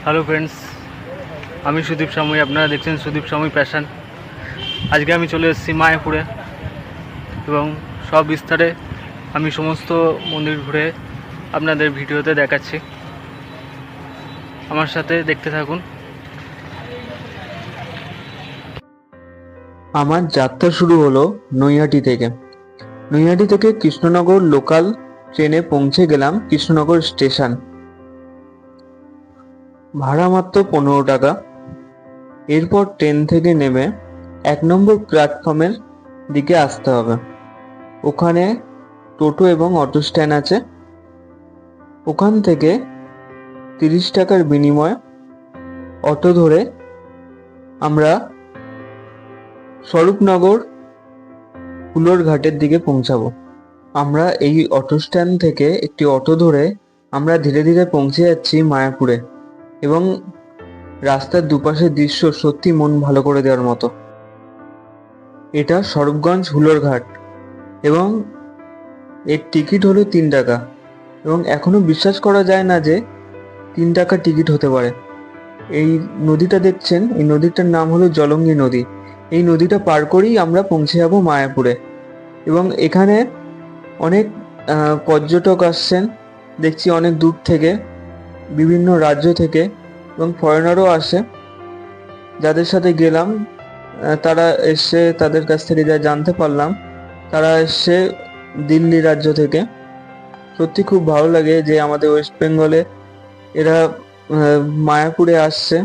Hello friends, আমি সুদীপ সামুই। আপনারা দেখছেন সুদীপ সামুই প্যাশন। আজকে আমি চলে এসেছি মায়াপুরে এবং সব বিস্তারে আমি সমস্ত মন্দির ঘুরে আপনাদের ভিডিওতে দেখাচ্ছি। আমার সাথে দেখতে থাকুন। আমার যাত্রা শুরু হলো নৈহাটি থেকে। নৈহাটি থেকে কৃষ্ণনগর লোকাল ট্রেনে পৌঁছে গেলাম কৃষ্ণনগর স্টেশন। ভাড়া মাত্র 15 টাকা। এরপর ট্রেন থেকে নেমে 1 নম্বর প্ল্যাটফর্মের দিকে আসতে হবে। ওখানে টোটো এবং অটো স্ট্যান্ড আছে। ওখান থেকে 30 টাকার বিনিময়ে অটো ধরে আমরা স্বরূপনগর হুলোর ঘাটের দিকে পৌঁছাবো। আমরা এই অটো স্ট্যান্ড থেকে একটি অটো ধরে আমরা ধীরে ধীরে পৌঁছে যাচ্ছি মায়াপুরে এবং রাস্তার দুপাশের দৃশ্য সত্যি মন ভালো করে দেওয়ার মতো। এটা স্বরূপগঞ্জ হুলোর ঘাট এবং এর টিকিট হলো 3 টাকা এবং এখনো বিশ্বাস করা যায় না যে 3 টাকা টিকিট হতে পারে। এই নদীটা দেখছেন, এই নদীটার নাম হলো জলঙ্গি নদী। এই নদীটা পার করেই আমরা পৌঁছে যাব মায়াপুরে এবং এখানে অনেক পর্যটক আসছেন দেখছি অনেক দূর থেকে, বিভিন্ন রাজ্য থেকে এবং ফরেনারও আসে। যাদের সাথে গেলাম তারা এসে, তাদের কাছ থেকে যা জানতে পারলাম, তারা এসে দিল্লি রাজ্য থেকে। সত্যি খুব ভালো লাগে যে আমাদের ওয়েস্ট বেঙ্গলে এরা মায়াপুরে আসছে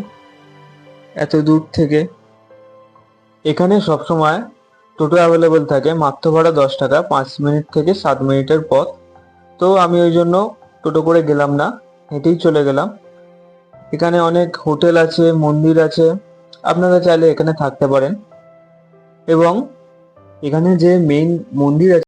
এত দূর থেকে। এখানে সবসময় টোটো অ্যাভেলেবেল থাকে, মাত্র ভাড়া 10 টাকা, 5 মিনিট থেকে 7 মিনিটের পথ। তো আমি ওই জন্য টোটো করে গেলাম না, হেঁটেই চলে গেলাম। এখানে অনেক হোটেল আছে, মন্দির আছে, আপনারা চাইলে এখানে থাকতে পারেন। এবং এখানে যে মেইন মন্দির আছে